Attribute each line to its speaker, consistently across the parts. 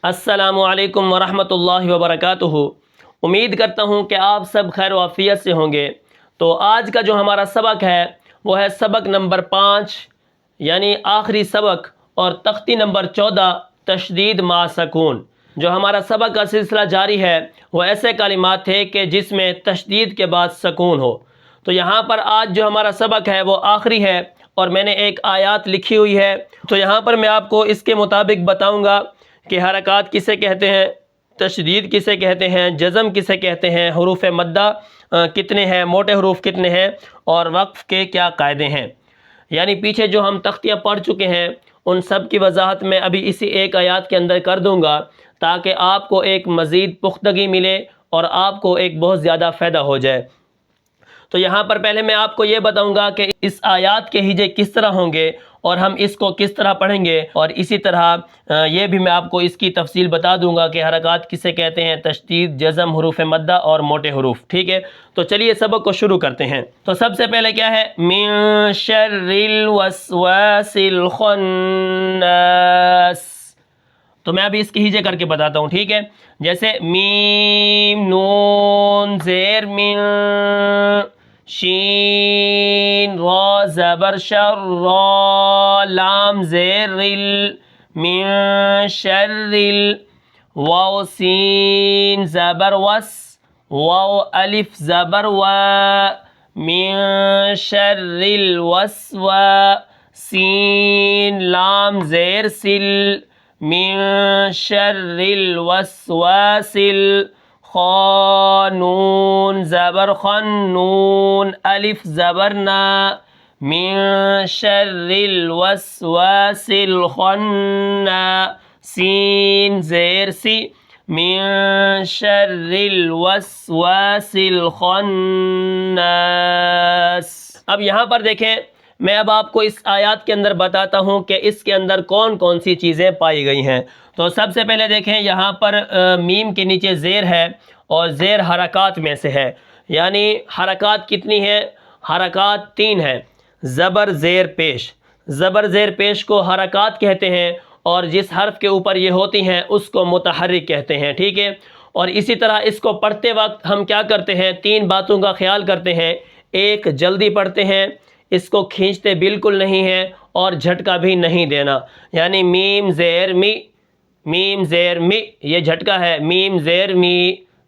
Speaker 1: السلام علیکم ورحمۃ اللہ وبرکاتہ۔ امید کرتا ہوں کہ آپ سب خیر و عافیت سے ہوں گے۔ تو آج کا جو ہمارا سبق ہے وہ ہے سبق نمبر 5 یعنی آخری سبق اور تختی نمبر 14 تشدید مع سکون۔ جو ہمارا سبق کا سلسلہ جاری ہے وہ ایسے کلمات تھے کہ جس میں تشدید کے بعد سکون ہو۔ تو یہاں پر آج جو ہمارا سبق ہے وہ آخری ہے اور میں نے ایک آیات لکھی ہوئی ہے، تو یہاں پر میں آپ کو اس کے مطابق بتاؤں گا کہ حرکات کسے کہتے ہیں، تشدید کسے کہتے ہیں، جزم کسے کہتے ہیں، حروف مدہ کتنے ہیں، موٹے حروف کتنے ہیں اور وقف کے کیا قاعدے ہیں۔ یعنی پیچھے جو ہم تختیاں پڑھ چکے ہیں ان سب کی وضاحت میں ابھی اسی ایک آیات کے اندر کر دوں گا تاکہ آپ کو ایک مزید پختگی ملے اور آپ کو ایک بہت زیادہ فائدہ ہو جائے۔ تو یہاں پر پہلے میں آپ کو یہ بتاؤں گا کہ اس آیات کے ہجے کس طرح ہوں گے اور ہم اس کو کس طرح پڑھیں گے، اور اسی طرح یہ بھی میں آپ کو اس کی تفصیل بتا دوں گا کہ حرکات کسے کہتے ہیں، تشدید، جزم، حروف مدہ اور موٹے حروف۔ ٹھیک ہے، تو چلیے سبق کو شروع کرتے ہیں۔ تو سب سے پہلے کیا ہے، من شر الوسواس الخناس۔ تو میں ابھی اس کی ہجے کر کے بتاتا ہوں، ٹھیک ہے۔ جیسے میم نون زیر من، شین را زبر شر را، لام زیر ال، من شر ال، واو سین زبر وس، واو الف زبر و، من شر الوسوا، سین لام زیر سل، من شر الوسواس خانون زبر خنون، الف زبر نا، من شر الوسواس الخناس، سین زیر سی، من شر الوسواس الخناس۔ اب یہاں پر دیکھیں، میں اب آپ کو اس آیات کے اندر بتاتا ہوں کہ اس کے اندر کون کون سی چیزیں پائی گئی ہیں۔ تو سب سے پہلے دیکھیں، یہاں پر میم کے نیچے زیر ہے اور زیر حرکات میں سے ہے۔ یعنی حرکات کتنی ہیں؟ حرکات 3 ہیں۔ زبر زیر پیش، زبر زیر پیش کو حرکات کہتے ہیں اور جس حرف کے اوپر یہ ہوتی ہیں اس کو متحرک کہتے ہیں، ٹھیک ہے۔ اور اسی طرح اس کو پڑھتے وقت ہم کیا کرتے ہیں، 3 باتوں کا خیال کرتے ہیں۔ ایک، جلدی پڑھتے ہیں، اس کو کھینچتے بالکل نہیں ہے اور جھٹکا بھی نہیں دینا۔ یعنی میم زیر می، میم زیر می، یہ جھٹکا ہے، میم زیر می،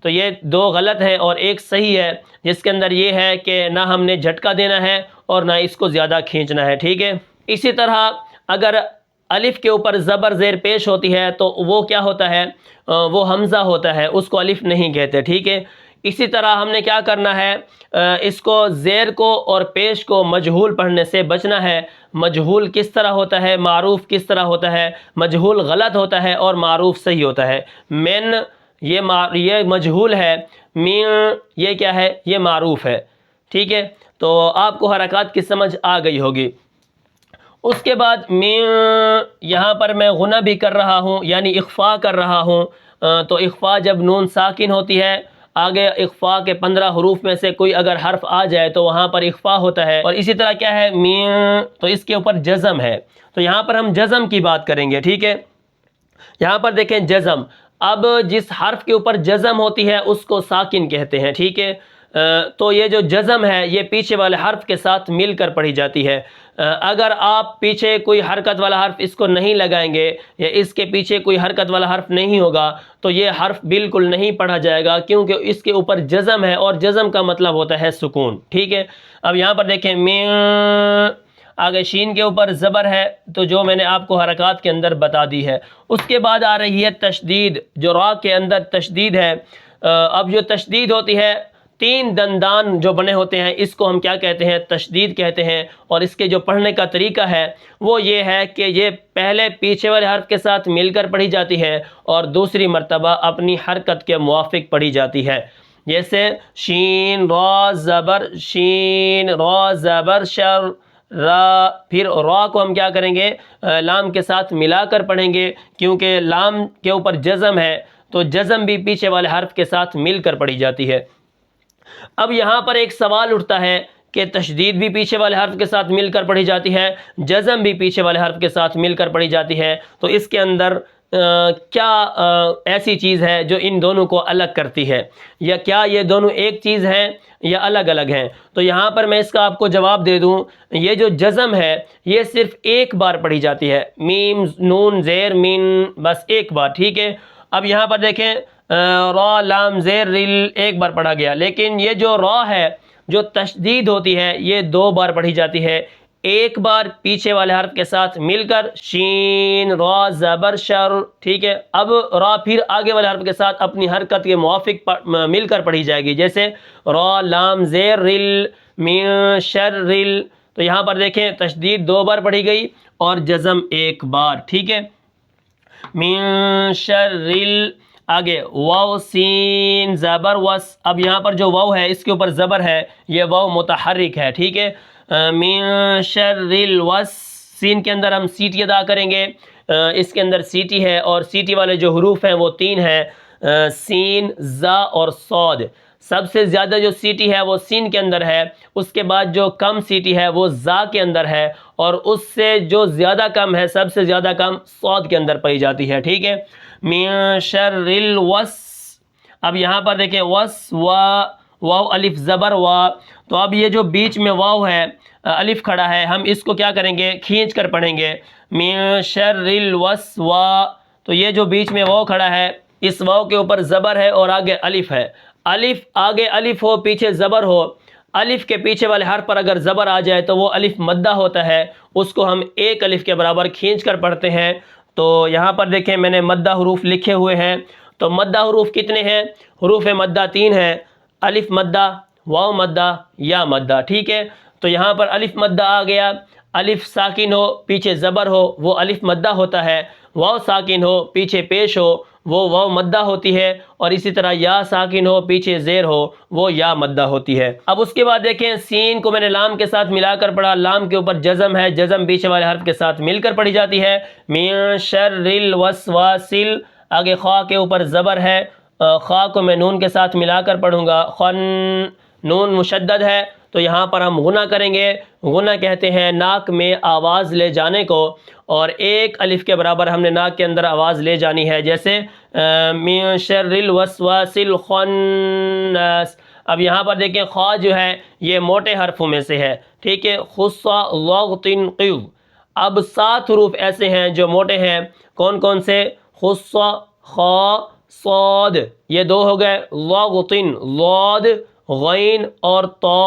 Speaker 1: تو یہ 2 غلط ہیں اور ایک صحیح ہے جس کے اندر یہ ہے کہ نہ ہم نے جھٹکا دینا ہے اور نہ اس کو زیادہ کھینچنا ہے، ٹھیک ہے۔ اسی طرح اگر الف کے اوپر زبر زیر پیش ہوتی ہے تو وہ کیا ہوتا ہے، وہ حمزہ ہوتا ہے، اس کو الف نہیں کہتے، ٹھیک ہے۔ اسی طرح ہم نے کیا کرنا ہے، اس کو زیر کو اور پیش کو مجہول پڑھنے سے بچنا ہے۔ مجہول کس طرح ہوتا ہے، معروف کس طرح ہوتا ہے، مجہول غلط ہوتا ہے اور معروف صحیح ہوتا ہے۔ من یہ مجہول ہے، من یہ کیا ہے، یہ معروف ہے، ٹھیک ہے۔ تو آپ کو حرکات کی سمجھ آ گئی ہوگی۔ اس کے بعد من، یہاں پر میں غنہ بھی کر رہا ہوں یعنی اخفا کر رہا ہوں۔ تو اخفا جب نون ساکن ہوتی ہے، آگے اخفا کے 15 حروف میں سے کوئی اگر حرف آ جائے تو وہاں پر اخفا ہوتا ہے۔ اور اسی طرح کیا ہے، من، تو اس کے اوپر جزم ہے، تو یہاں پر ہم جزم کی بات کریں گے، ٹھیک ہے۔ یہاں پر دیکھیں جزم، اب جس حرف کے اوپر جزم ہوتی ہے اس کو ساکن کہتے ہیں، ٹھیک ہے۔ تو یہ جو جزم ہے یہ پیچھے والے حرف کے ساتھ مل کر پڑھی جاتی ہے۔ اگر آپ پیچھے کوئی حرکت والا حرف اس کو نہیں لگائیں گے یا اس کے پیچھے کوئی حرکت والا حرف نہیں ہوگا تو یہ حرف بالکل نہیں پڑھا جائے گا، کیونکہ اس کے اوپر جزم ہے اور جزم کا مطلب ہوتا ہے سکون، ٹھیک ہے۔ اب یہاں پر دیکھیں من، آگے شین کے اوپر زبر ہے تو جو میں نے آپ کو حرکات کے اندر بتا دی ہے۔ اس کے بعد آ رہی ہے تشدید، جو را کے اندر تشدید ہے۔ اب جو تشدید ہوتی ہے، 3 دندان جو بنے ہوتے ہیں اس کو ہم کیا کہتے ہیں، تشدید کہتے ہیں۔ اور اس کے جو پڑھنے کا طریقہ ہے وہ یہ ہے کہ یہ پہلے پیچھے والے حرف کے ساتھ مل کر پڑھی جاتی ہے اور دوسری مرتبہ اپنی حرکت کے موافق پڑھی جاتی ہے۔ جیسے شین را زبر، شین را زبر شر را، پھر را کو ہم کیا کریں گے، لام کے ساتھ ملا کر پڑھیں گے، کیونکہ لام کے اوپر جزم ہے تو جزم بھی پیچھے والے حرف کے ساتھ مل کر پڑھی جاتی ہے۔ اب یہاں پر ایک سوال اٹھتا ہے کہ تشدید بھی پیچھے والے حرف کے ساتھ مل کر پڑھی جاتی ہے، جزم بھی پیچھے والے حرف کے ساتھ مل کر پڑھی جاتی ہے، تو اس کے اندر کیا ایسی چیز ہے جو ان دونوں کو الگ کرتی ہے، یا کیا یہ دونوں ایک چیز ہیں یا الگ الگ ہیں؟ تو یہاں پر میں اس کا آپ کو جواب دے دوں، یہ جو جزم ہے یہ صرف ایک بار پڑھی جاتی ہے، میم نون زیر مین، بس ایک بار، ٹھیک ہے۔ اب یہاں پر دیکھیں را لام زیر رل ایک بار پڑھا گیا، لیکن یہ جو را ہے جو تشدید ہوتی ہے یہ 2 بار پڑھی جاتی ہے، ایک بار پیچھے والے حرف کے ساتھ مل کر شین را زبر شر، ٹھیک ہے۔ اب را پھر آگے والے حرف کے ساتھ اپنی حرکت کے موافق مل کر پڑھی جائے گی، جیسے را لام زیر رل من شر رل، تو یہاں پر دیکھیں تشدید 2 بار پڑھی گئی اور جزم ایک بار، ٹھیک ہے۔ من شر رل، آگے واو سین زبر وس، اب یہاں پر جو واو ہے اس کے اوپر زبر ہے، یہ واو متحرک ہے، ٹھیک ہے۔ من شر الوس، سین کے اندر ہم سیٹی ادا کریں گے، اس کے اندر سیٹی ہے اور سیٹی والے جو حروف ہیں وہ 3 ہیں، سین زا اور صاد۔ سب سے زیادہ جو سیٹی ہے وہ سین کے اندر ہے، اس کے بعد جو کم سیٹی ہے وہ زا کے اندر ہے، اور اس سے جو زیادہ کم ہے سب سے زیادہ کم صاد کے اندر پائی جاتی ہے، ٹھیک ہے۔ من شر الوس، اب یہاں پر دیکھیں وس واو الف زبر وا، تو اب یہ جو بیچ میں واو ہے الف کھڑا ہے، ہم اس کو کیا کریں گے، کھینچ کر پڑھیں گے، من شر الوس وا، تو یہ جو بیچ میں واو کھڑا ہے اس واو کے اوپر زبر ہے اور آگے الف ہے، الف آگے الف ہو پیچھے زبر ہو، الف کے پیچھے والے حرف پر اگر زبر آ جائے تو وہ الف مدہ ہوتا ہے، اس کو ہم ایک الف کے برابر کھینچ کر پڑھتے ہیں۔ تو یہاں پر دیکھیں میں نے مدہ حروف لکھے ہوئے ہیں، تو مدہ حروف کتنے ہیں؟ حروف مدہ 3 ہیں، الف مدہ، واو مدہ، یا مدہ، ٹھیک ہے۔ تو یہاں پر الف مدہ آ گیا، الف ساکن ہو پیچھے زبر ہو وہ الف مدہ ہوتا ہے، واو ساکن ہو پیچھے پیش ہو وہ واو مدہ ہوتی ہے، اور اسی طرح یا ساکن ہو پیچھے زیر ہو وہ یا مدہ ہوتی ہے۔ اب اس کے بعد دیکھیں سین کو میں نے لام کے ساتھ ملا کر پڑھا، لام کے اوپر جزم ہے، جزم پیچھے والے حرف کے ساتھ مل کر پڑھی جاتی ہے، من شر الوسواس، آگے خواہ کے اوپر زبر ہے، خواہ کو میں نون کے ساتھ ملا کر پڑھوں گا، خن، نون مشدد ہے تو یہاں پر ہم غنہ کریں گے، غنہ کہتے ہیں ناک میں آواز لے جانے کو، اور ایک الف کے برابر ہم نے ناک کے اندر آواز لے جانی ہے، جیسے من شر الوسواس الخناس۔ اب یہاں پر دیکھیں خواہ جو ہے یہ موٹے حرفوں میں سے ہے، ٹھیک ہے، خصا ضغط قیض۔ اب 7 حروف ایسے ہیں جو موٹے ہیں، کون کون سے؟ خصا، خا، صاد، یہ 2 ہو گئے، ضغط، ضاد، غین اور طا،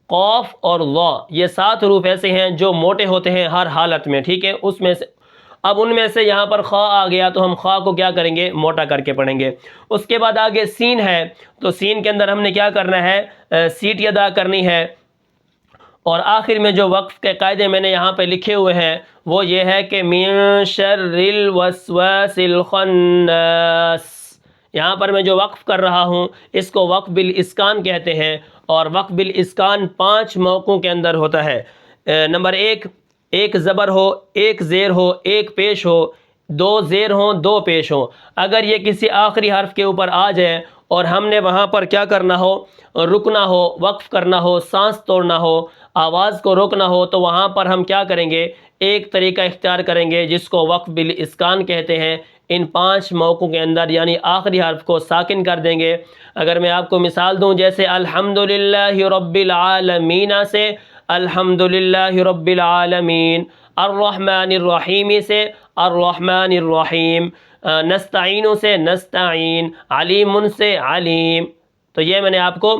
Speaker 1: قاف اور ظا، یہ 7 حروف ایسے ہیں جو موٹے ہوتے ہیں ہر حالت میں، ٹھیک ہے۔ اس میں سے اب ان میں سے یہاں پر خا آ گیا تو ہم خا کو کیا کریں گے، موٹا کر کے پڑھیں گے۔ اس کے بعد آگے سین ہے، تو سین کے اندر ہم نے کیا کرنا ہے، سیٹی ادا کرنی ہے، اور آخر میں جو وقف کے قاعدے میں نے یہاں پہ لکھے ہوئے ہیں وہ یہ ہے کہ من شر الوسواس الخناس، یہاں پر میں جو وقف کر رہا ہوں اس کو وقف بالاسکان کہتے ہیں، اور وقف بالاسکان 5 موقعوں کے اندر ہوتا ہے۔ نمبر 1، ایک زبر ہو، ایک زیر ہو، ایک پیش ہو، 2 زیر ہوں، 2 پیش ہوں۔ اگر یہ کسی آخری حرف کے اوپر آ جائے اور ہم نے وہاں پر کیا کرنا ہو، رکنا ہو، وقف کرنا ہو، سانس توڑنا ہو، آواز کو روکنا ہو، تو وہاں پر ہم کیا کریں گے، ایک طریقہ اختیار کریں گے جس کو وقف بالاسکان کہتے ہیں۔ ان 5 موقعوں کے اندر یعنی آخری حرف کو ساکن کر دیں گے۔ اگر میں آپ کو مثال دوں، جیسے الحمدللہ رب العالمین سے الحمدللہ رب العالمین، الرحمن الرحیم سے الرحمن الرحیم، نستعین سے نستعین، علیم سے علیم۔ تو یہ میں نے آپ کو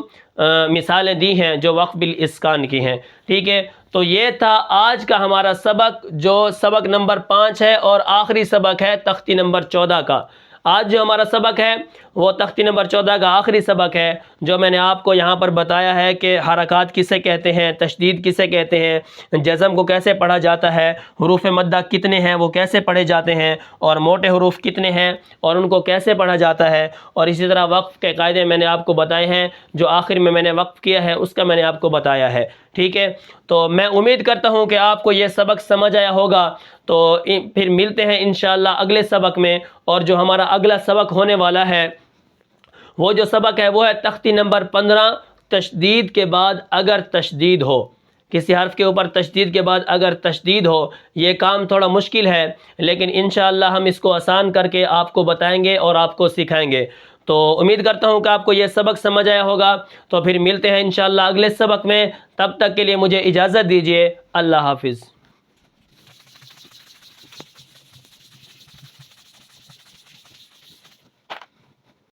Speaker 1: مثالیں دی ہیں جو وقف بالاسکان کی ہیں، ٹھیک ہے۔ تو یہ تھا آج کا ہمارا سبق، جو سبق نمبر 5 ہے اور آخری سبق ہے تختی نمبر 14 کا۔ آج جو ہمارا سبق ہے وہ تختی نمبر 14 کا آخری سبق ہے، جو میں نے آپ کو یہاں پر بتایا ہے کہ حرکات کسے کہتے ہیں، تشدید کسے کہتے ہیں، جزم کو کیسے پڑھا جاتا ہے، حروف مدہ کتنے ہیں وہ کیسے پڑھے جاتے ہیں، اور موٹے حروف کتنے ہیں اور ان کو کیسے پڑھا جاتا ہے، اور اسی طرح وقف کے قاعدے میں نے آپ کو بتائے ہیں، جو آخر میں نے وقف کیا ہے اس کا میں نے آپ کو بتایا ہے، ٹھیک ہے۔ تو میں امید کرتا ہوں کہ آپ کو یہ سبق سمجھ آیا ہوگا، تو پھر ملتے ہیں انشاءاللہ اگلے سبق میں، اور جو ہمارا اگلا سبق ہونے والا ہے وہ جو سبق ہے وہ ہے تختی نمبر 15، تشدید کے بعد اگر تشدید ہو، کسی حرف کے اوپر تشدید کے بعد اگر تشدید ہو، یہ کام تھوڑا مشکل ہے، لیکن انشاءاللہ ہم اس کو آسان کر کے آپ کو بتائیں گے اور آپ کو سکھائیں گے۔ تو امید کرتا ہوں کہ آپ کو یہ سبق سمجھ آیا ہوگا۔ تو پھر ملتے ہیں انشاءاللہ اگلے سبق میں، تب تک کے لیے مجھے اجازت دیجیے۔ اللہ حافظ۔